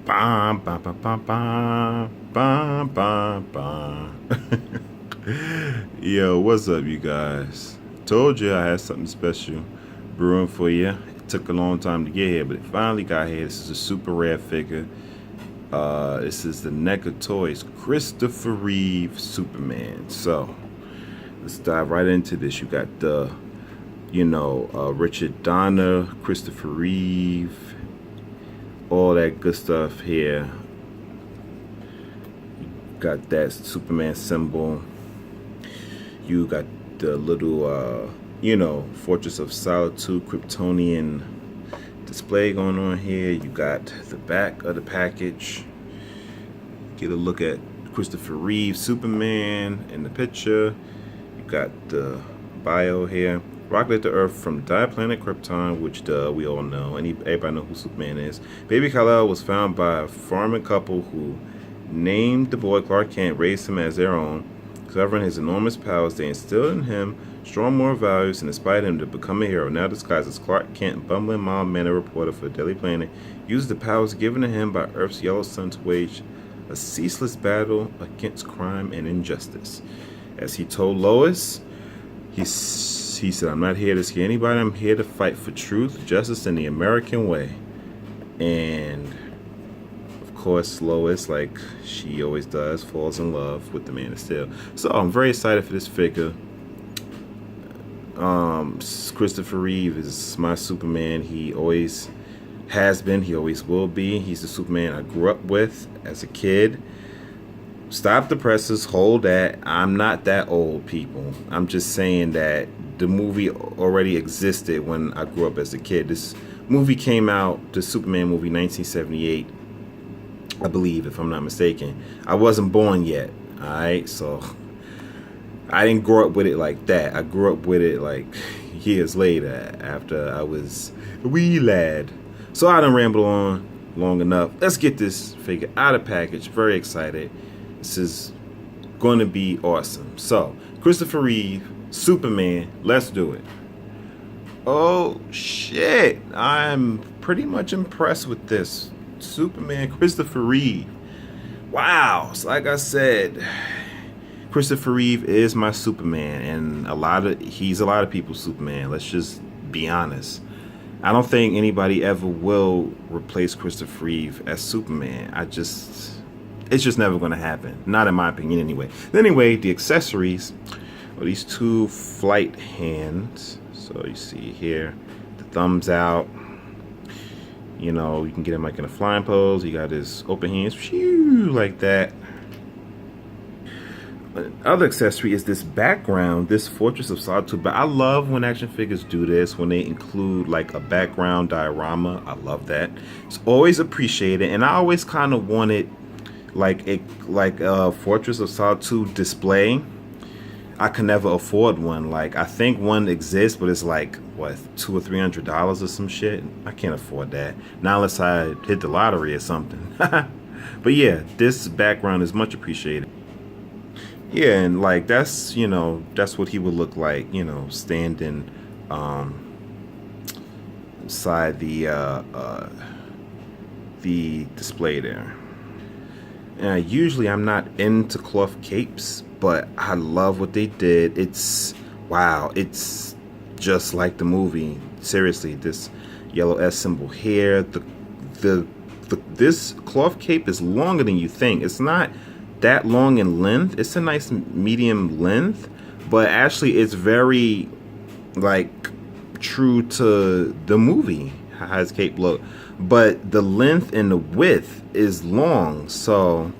Bum, bum, bum, bum, bum, bum, bum, bum. Yo, what's up, you guys? Told you I had something special brewing for you. It took a long time to get here, but it finally got here. This is a super rare figure. This is the Neca Toys Christopher Reeve Superman. So let's dive right into this. You got the, Richard Donner, Christopher Reeve, all that good stuff here. Got that Superman symbol. You got the little, Fortress of Solitude Kryptonian display going on here. You got the back of the package. Get a look at Christopher Reeve Superman in the picture. You got the bio here. Rocket to Earth from Dire Planet Krypton, which we all know. Everybody know who Superman is. Baby Kal-El was found by a farming couple who named the boy Clark Kent, raised him as their own. Covering his enormous powers, they instilled in him strong moral values and inspired him to become a hero. Now disguised as Clark Kent, bumbling mild-mannered reporter for the Daily Planet, used the powers given to him by Earth's yellow sun to wage a ceaseless battle against crime and injustice. As he told Lois, he said, "I'm not here to scare anybody. I'm here to fight for truth, justice, and the American way." And of course, Lois, like she always does, falls in love with the Man of Steel. So I'm very excited for this figure. Christopher Reeve is my Superman. He always has been. He always will be. He's the Superman I grew up with as a kid. Stop the presses. Hold that. I'm not that old, people. I'm just saying that the movie already existed when I grew up as a kid. This movie came out, the Superman movie, 1978. I believe, if I'm not mistaken. I wasn't born yet, alright? So, I didn't grow up with it like that. I grew up with it like years later after I was a wee lad. So, I done rambled on long enough. Let's get this figure out of package. Very excited. This is going to be awesome. So, Christopher Reeve, Superman, let's do it. Oh, shit. I'm pretty much impressed with this. Superman Christopher Reeve. Wow. So like I said, Christopher Reeve is my Superman, and he's a lot of people's Superman. Let's just be honest. I don't think anybody ever will replace Christopher Reeve as Superman. It's just never going to happen. Not in my opinion, anyway. Anyway, the accessories are these two flight hands. So you see here, the thumbs out. You know, you can get him like in a flying pose. You got his open hands, phew, like that. Another accessory is this background, this Fortress of Solitude. But I love when action figures do this, when they include like a background diorama. I love that. It's always appreciated, and I always kind of wanted like a Fortress of Solitude display. I could never afford one. Like, I think one exists, but it's like what, $200 or $300 or some shit. I can't afford that. Not unless I hit the lottery or something. But yeah, this background is much appreciated. Yeah, and like that's what he would look like, standing inside the display there. And usually I'm not into cloth capes, but I love what they did. It's just like the movie. Seriously, this yellow S symbol here. This cloth cape is longer than you think. It's not that long in length. It's a nice medium length, but actually it's very like true to the movie how his cape look. But the length and the width is long, so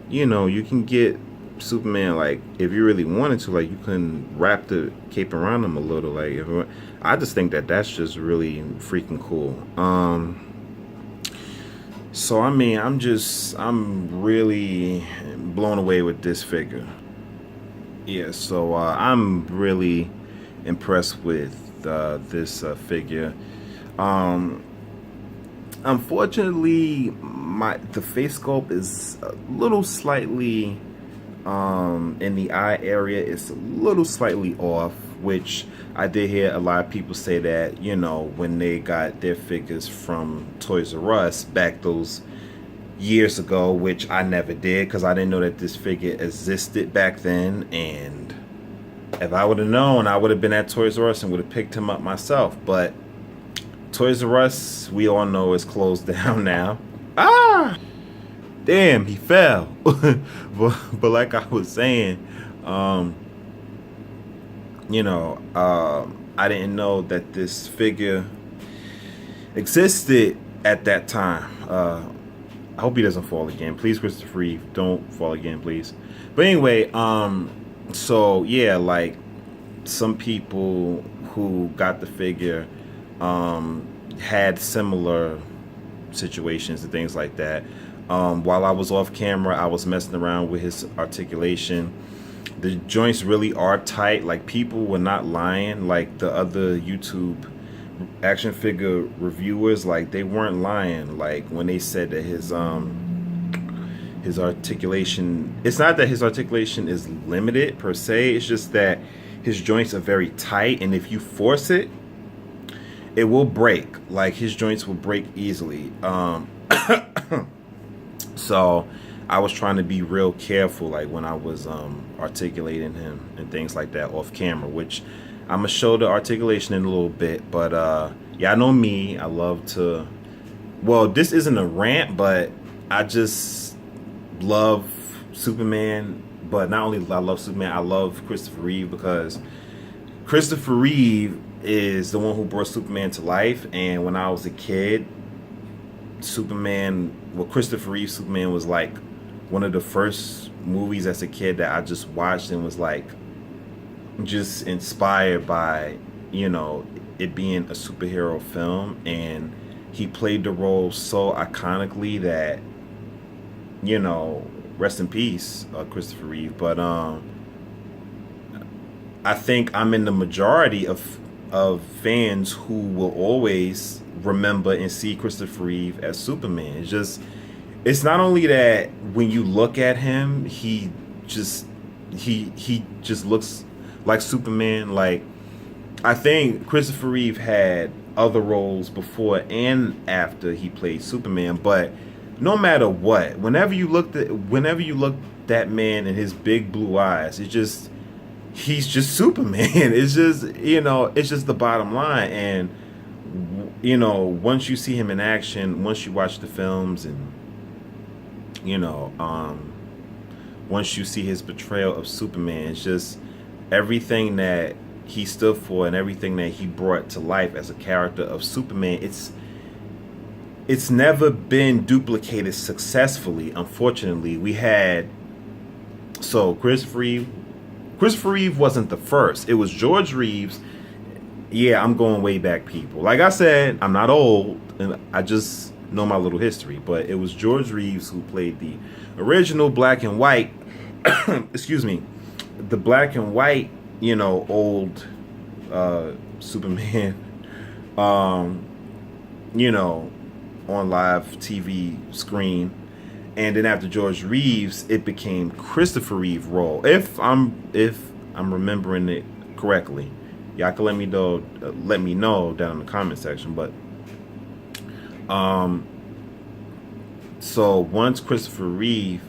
you can get Superman, like, if you really wanted to, like, you can wrap the cape around him a little. Like, I just think that that's just really freaking cool. So I mean, I'm really blown away with this figure. Yeah, so I'm really impressed with this figure. Unfortunately, the face sculpt is a little slightly in the eye area. It's a little slightly off, which I did hear a lot of people say that, when they got their figures from Toys R Us back those years ago, which I never did because I didn't know that this figure existed back then. And if I would have known, I would have been at Toys R Us and would have picked him up myself. But Toys R Us, we all know, is closed down now. Ah! Damn, he fell. but like I was saying, I didn't know that this figure existed at that time. I hope he doesn't fall again. Please, Christopher Reeve, don't fall again, please. But anyway, so yeah, like some people who got the figure had similar situations and things like that. While I was off camera, I was messing around with his articulation. The joints really are tight. Like, people were not lying. Like the other YouTube action figure reviewers, like, they weren't lying. Like when they said that his articulation, it's not that his articulation is limited per se, it's just that his joints are very tight, and if you force it, it will break. Like, his joints will break easily. So I was trying to be real careful, like when I was articulating him and things like that off camera, which I'm gonna show the articulation in a little bit. But yeah, I know me, I love to, well, this isn't a rant, but I just love Superman. But not only I love Superman, I love Christopher Reeve, because Christopher Reeve is the one who brought Superman to life. And when I was a kid, Christopher Reeve Superman was like one of the first movies as a kid that I just watched and was like just inspired by, it being a superhero film. And he played the role so iconically that, rest in peace, Christopher Reeve. But I think I'm in the majority of fans who will always remember and see Christopher Reeve as Superman. It's not only that when you look at him, he just looks like Superman. Like, I think Christopher Reeve had other roles before and after he played Superman, but no matter what, whenever you look that man in his big blue eyes, he's just Superman. It's just the bottom line. And once you see him in action, once you watch the films, and once you see his portrayal of Superman, it's just everything that he stood for and everything that he brought to life as a character of Superman. It's never been duplicated successfully, unfortunately. Christopher Reeve wasn't the first. It was George Reeves. Yeah, I'm going way back, people. Like I said, I'm not old, and I just know my little history. But it was George Reeves who played the original black and white, excuse me, the black and white, old Superman, on live TV screen. And then after George Reeves, it became Christopher Reeve role. If I'm remembering it correctly. Y'all can let me know down in the comment section. But so once Christopher Reeve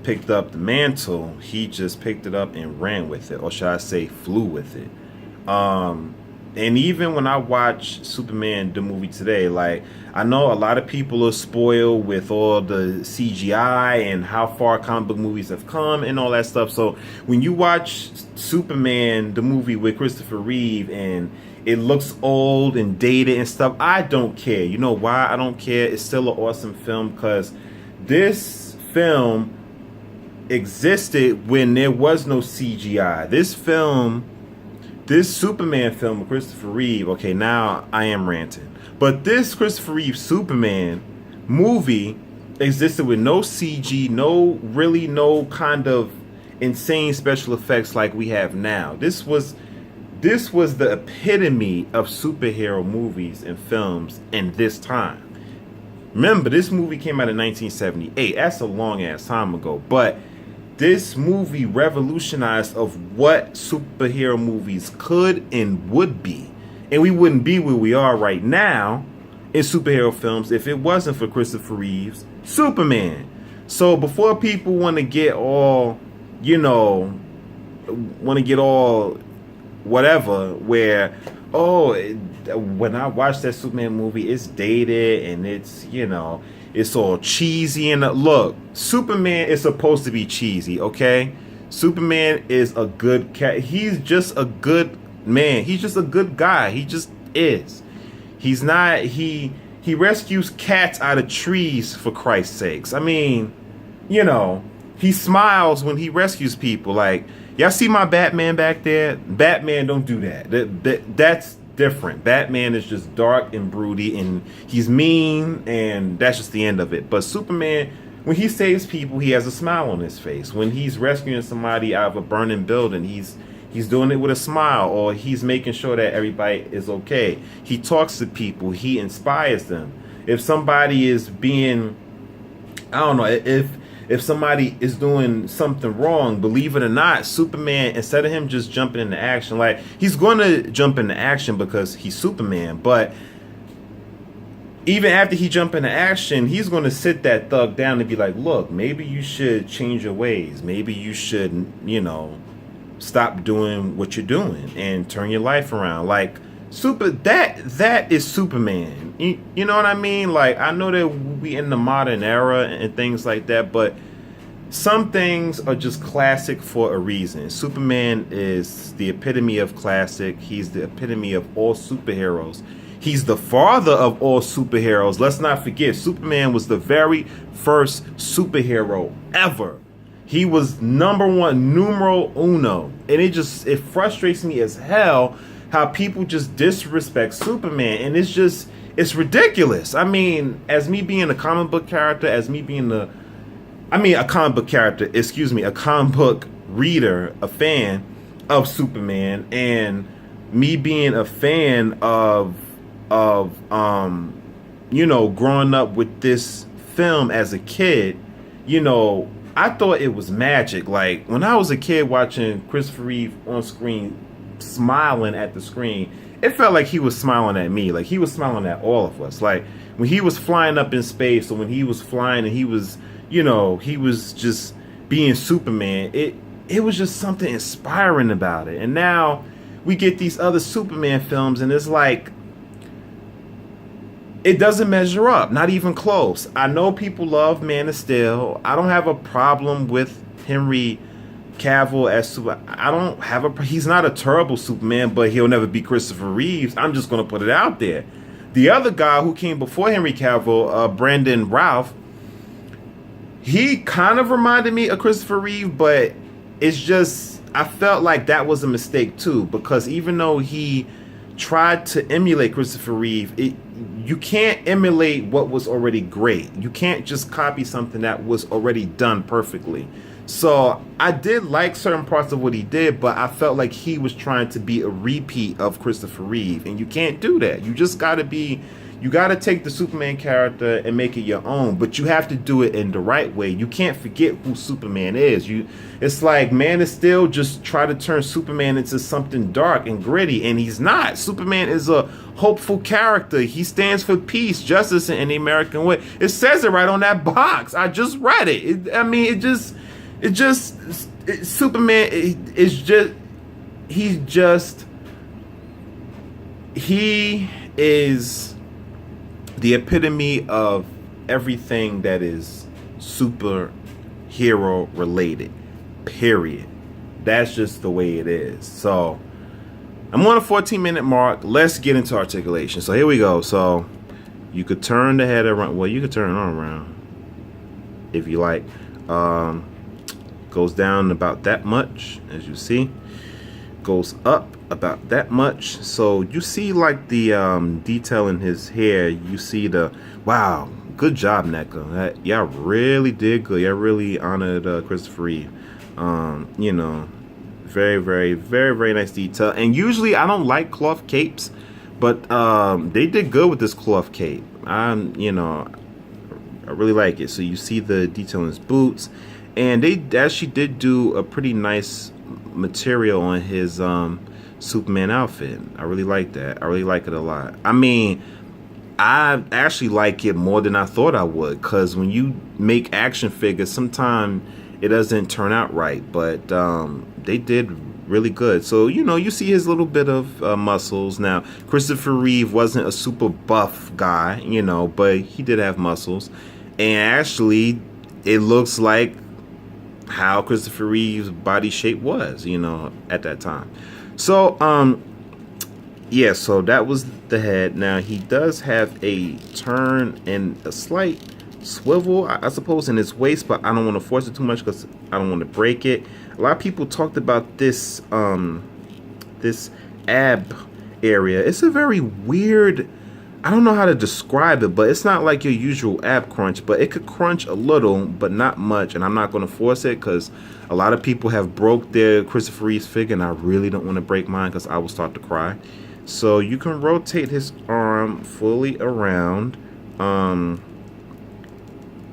picked up the mantle, he just picked it up and ran with it, or should I say flew with it. And even when I watch Superman the movie today, like, I know a lot of people are spoiled with all the CGI and how far comic book movies have come and all that stuff. So when you watch Superman the movie with Christopher Reeve and it looks old and dated and stuff, I don't care. You know why I don't care? It's still an awesome film, because this film existed when there was no CGI. This Superman film with Christopher Reeve, okay, now I am ranting, but this Christopher Reeve Superman movie existed with no CG, no kind of insane special effects like we have now. This was the epitome of superhero movies and films in this time. Remember, this movie came out in 1978. That's a long ass time ago, but this movie revolutionized of what superhero movies could and would be. And we wouldn't be where we are right now in superhero films if it wasn't for Christopher Reeves, Superman. So before people want to get all, you know, whatever, where, oh, when I watched that Superman movie, it's dated and it's, you know, it's all cheesy. And look, Superman is supposed to be cheesy, okay? Superman is a good cat. He's just a good man. He's just a good guy. He just is. He's not, he rescues cats out of trees, for Christ's sakes. I mean, you know, he smiles when he rescues people. Like, y'all see my Batman back there? Batman don't do that. That's different. Batman is just dark and broody, and he's mean, and that's just the end of it. But Superman, when he saves people, he has a smile on his face. When he's rescuing somebody out of a burning building, he's doing it with a smile, or he's making sure that everybody is okay. He talks to people. He inspires them. If somebody is being, I don't know, if somebody is doing something wrong, believe it or not, Superman, instead of him just jumping into action, like, he's going to jump into action because he's Superman, but even after he jump into action, he's going to sit that thug down and be like, look, maybe you should change your ways. Maybe you should, you know, stop doing what you're doing and turn your life around. Like, that is Superman. You know what I mean? Like, I know that we in the modern era and things like that, but some things are just classic for a reason. Superman is the epitome of classic. He's the epitome of all superheroes. He's the father of all superheroes. Let's not forget, Superman was the very first superhero ever. He was number one, numero uno. And it frustrates me as hell how people just disrespect Superman. And it's ridiculous. I mean, as me being a comic book character, a comic book reader, a fan of Superman, and me being a fan of you know, growing up with this film as a kid, you know, I thought it was magic. Like, when I was a kid watching Christopher Reeve on screen, smiling at the screen, it felt like he was smiling at me. Like, he was smiling at all of us. Like, when he was flying up in space, or when he was flying and he was, you know, he was just being Superman, it was just something inspiring about it. And now we get these other Superman films, and it's like, it doesn't measure up, not even close. I know people love Man of Steel. I don't have a problem with Henry Cavill as Superman. He's not a terrible Superman, but he'll never be Christopher Reeves. I'm just going to put it out there. The other guy who came before Henry Cavill, Brandon Routh, he kind of reminded me of Christopher Reeve, but it's just, I felt like that was a mistake too, because even though he tried to emulate Christopher Reeve, you can't emulate what was already great. You can't just copy something that was already done perfectly. So I did like certain parts of what he did, but I felt like he was trying to be a repeat of Christopher Reeve, and you can't do that. You just gotta take the Superman character and make it your own, but you have to do it in the right way. You can't forget who Superman is. It's like Man of Steel just try to turn Superman into something dark and gritty, and he's not. Superman is a hopeful character. He stands for peace, justice, and the American way. It says it right on that box. I just read it. Superman he is the epitome of everything that is superhero related, period. That's just the way it is. So I'm on a 14-minute mark. Let's get into articulation. So here we go. So you could turn the head around. Well, you could turn it on around if you like. Goes down about that much, as you see. Goes up about that much. So you see like the detail in his hair. You see wow, good job, Neca. Y'all really did good. Y'all really honored Christopher Reeve. You know, very, very, very, very nice detail. And usually I don't like cloth capes, but they did good with this cloth cape. You know, I really like it. So you see the detail in his boots, and they actually did do a pretty nice material on his Superman outfit. I really like that. I really like it a lot. I mean, I actually like it more than I thought I would, because when you make action figures, sometimes it doesn't turn out right, but they did really good. So, you know, you see his little bit of muscles. Now, Christopher Reeve wasn't a super buff guy, you know, but he did have muscles. And actually, it looks like how Christopher Reeve's body shape was, you know, at that time. So, yeah, so that was the head. Now, he does have a turn and a slight swivel, I suppose, in his waist, but I don't want to force it too much because I don't want to break it. A lot of people talked about this this ab area. It's a very weird, I don't know how to describe it, but it's not like your usual ab crunch, but it could crunch a little, but not much, and I'm not going to force it because a lot of people have broke their Christopher Reeves figure, and I really don't want to break mine because I will start to cry. So you can rotate his arm fully around.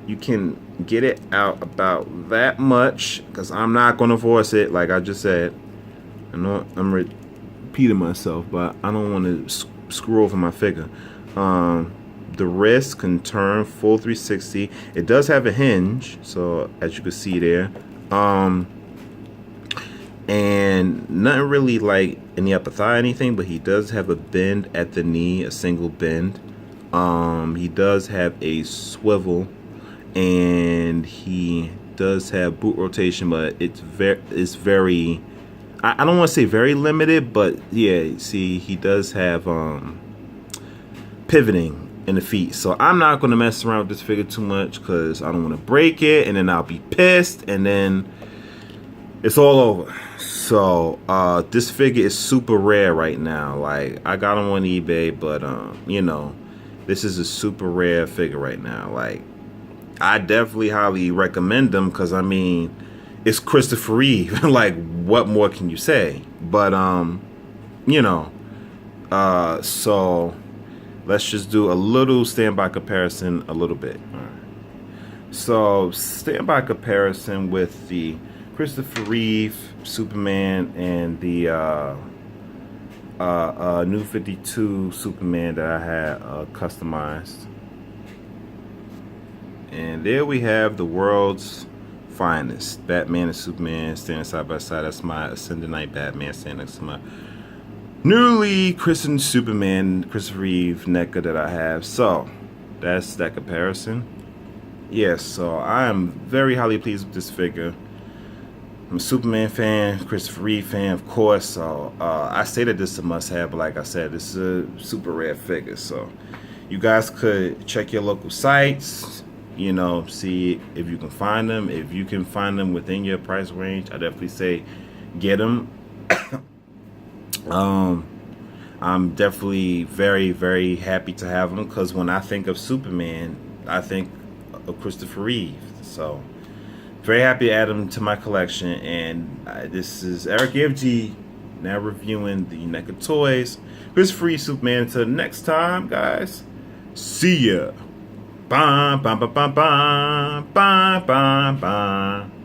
You can get it out about that much because I'm not going to force it, like I just said. I know I'm repeating myself, but I don't want to screw over my figure. The wrist can turn full 360. It does have a hinge, so as you can see there. And nothing really like in the upper thigh or anything, but he does have a bend at the knee, a single bend. He does have a swivel, and he does have boot rotation, but it's very I don't want to say very limited, but yeah, see, he does have pivoting in the feet. So I'm not going to mess around with this figure too much because I don't want to break it, and then I'll be pissed, and then it's all over. So this figure is super rare right now. Like, I got him on eBay, but you know, this is a super rare figure right now. Like, I definitely highly recommend them because, I mean, it's Christopher Reeve. Like, what more can you say? But you know, so let's just do a little standby comparison a little bit. All right. So standby comparison with the Christopher Reeve Superman and the New 52 Superman that I had customized. And there we have the world's finest Batman and Superman standing side by side. That's my Ascendant Knight Batman standing next to my newly christened Superman, Christopher Reeve Neca that I have. So that's that comparison. Yes, so I am very highly pleased with this figure. I'm a Superman fan, Christopher Reeve fan, of course. So I say that this is a must-have, but like I said, this is a super rare figure. So you guys could check your local sites, you know, see if you can find them. If you can find them within your price range, I definitely say get them. I'm definitely very, very happy to have them because when I think of Superman, I think of Christopher Reeve. So very happy to add them to my collection. And this is Eric FG, now reviewing the NECA toys. Christopher Reeve Superman. Until next time, guys. See ya. Bye, bye, bye, bye, bye, bye, bye, bye.